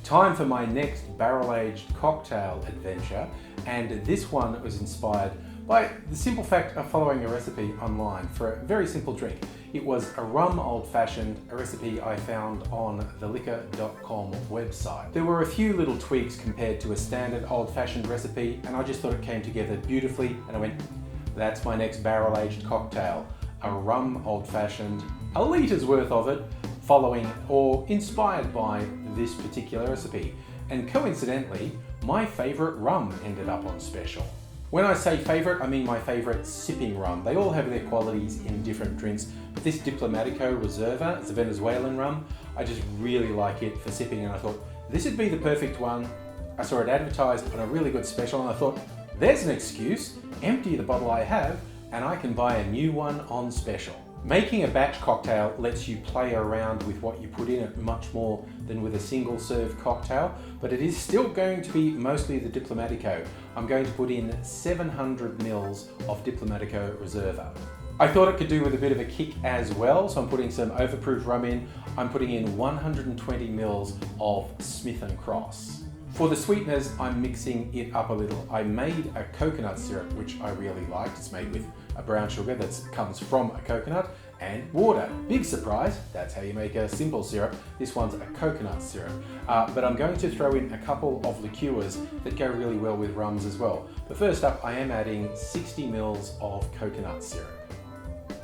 Time for my next barrel-aged cocktail adventure, and this one was inspired by the simple fact of following a recipe online for a very simple drink. It was a rum old-fashioned, a recipe I found on the liqueur.com website. There were a few little tweaks compared to a standard old-fashioned recipe, and I just thought it came together beautifully, and I went, that's my next barrel-aged cocktail. A rum old-fashioned, a litres worth of it, following or inspired by this particular recipe. And coincidentally, my favourite rum ended up on special. When I say favourite, I mean my favourite sipping rum. They all have their qualities in different drinks, but this Diplomatico Reserva, it's a Venezuelan rum, I just really like it for sipping, and I thought this would be the perfect one. I saw it advertised on a really good special, and I thought, there's an excuse, empty the bottle I have, and I can buy a new one on special. Making a batch cocktail lets you play around with what you put in it much more than with a single serve cocktail, but it is still going to be mostly the Diplomatico. I'm going to put in 700 mils of Diplomatico Reserva. I thought it could do with a bit of a kick as well, so I'm putting some overproof rum in. I'm putting in 120 mils of Smith & Cross. For the sweeteners, I'm mixing it up a little. I made a coconut syrup, which I really liked. It's made with a brown sugar that comes from a coconut and water. Big surprise, that's how you make a simple syrup. This one's a coconut syrup. But I'm going to throw in a couple of liqueurs that go really well with rums as well. But first up, I am adding 60 mils of coconut syrup.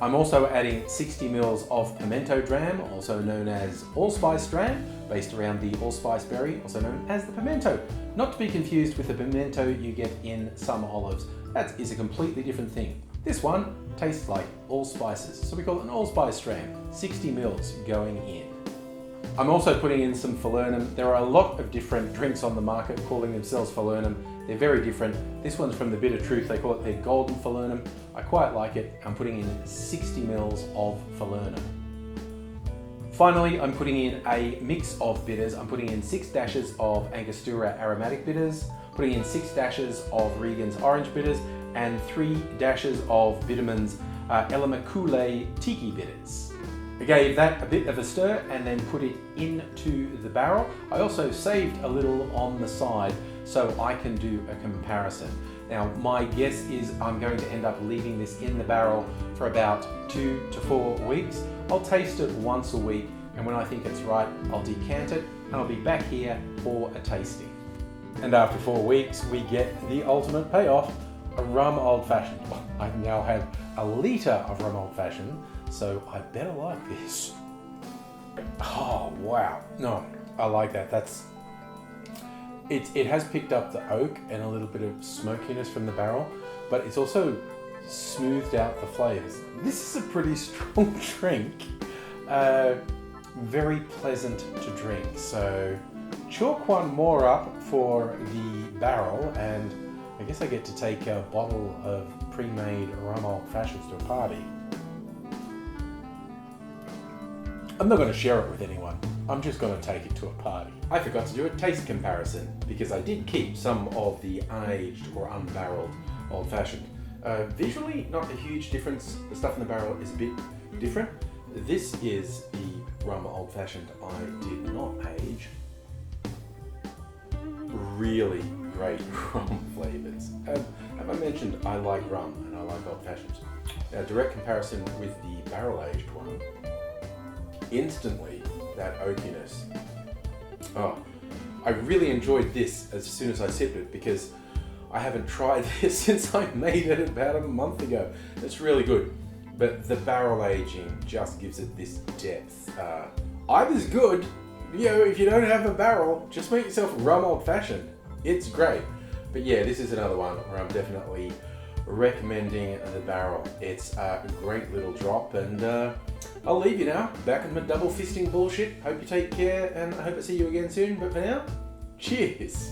I'm also adding 60 mils of pimento dram, also known as allspice dram, based around the allspice berry, also known as the pimento. Not to be confused with the pimento you get in some olives. That is a completely different thing. This one tastes like allspices, so we call it an allspice dram. 60 mils going in. I'm also putting in some falernum. There are a lot of different drinks on the market calling themselves falernum. They're very different. This one's from the Bitter Truth. They call it their golden falernum. I quite like it. I'm putting in 60 mils of falernum. Finally, I'm putting in a mix of bitters. I'm putting in 6 dashes of Angostura aromatic bitters, putting in 6 dashes of Regan's orange bitters, and 3 dashes of Vitamin's Elamacule tiki bitters. I gave that a bit of a stir and then put it into the barrel. I also saved a little on the side so I can do a comparison. Now, my guess is I'm going to end up leaving this in the barrel for about 2 to 4 weeks. I'll taste it once a week, and when I think it's right, I'll decant it, and I'll be back here for a tasting. And after 4 weeks, we get the ultimate payoff, a rum old-fashioned. I now have a litre of rum old-fashioned, so I better like this. Oh, wow. No, I like that. It has picked up the oak and a little bit of smokiness from the barrel, but it's also smoothed out the flavours. This is a pretty strong drink. Very pleasant to drink. So chalk one more up for the barrel, and I guess I get to take a bottle of pre-made rum old fashions to a party. I'm not going to share it with anyone. I'm just going to take it to a party. I forgot to do a taste comparison because I did keep some of the unaged or unbarreled old-fashioned. Visually, not a huge difference. The stuff in the barrel is a bit different. This is the rum old-fashioned I did not age. Really great rum flavours. Have I mentioned I like rum and I like old-fashions? Now, direct comparison with the barrel-aged one. Instantly, that oakiness. Oh, I really enjoyed this as soon as I sipped it because I haven't tried this since I made it about a month ago. It's really good, but the barrel aging just gives it this depth. Either's good. You know, if you don't have a barrel, just make yourself rum old fashioned. It's great. But yeah, this is another one where I'm definitely recommending the barrel. It's a great little drop, and I'll leave you now, back in my double fisting bullshit. Hope you take care, and I hope I see you again soon, but for now, cheers!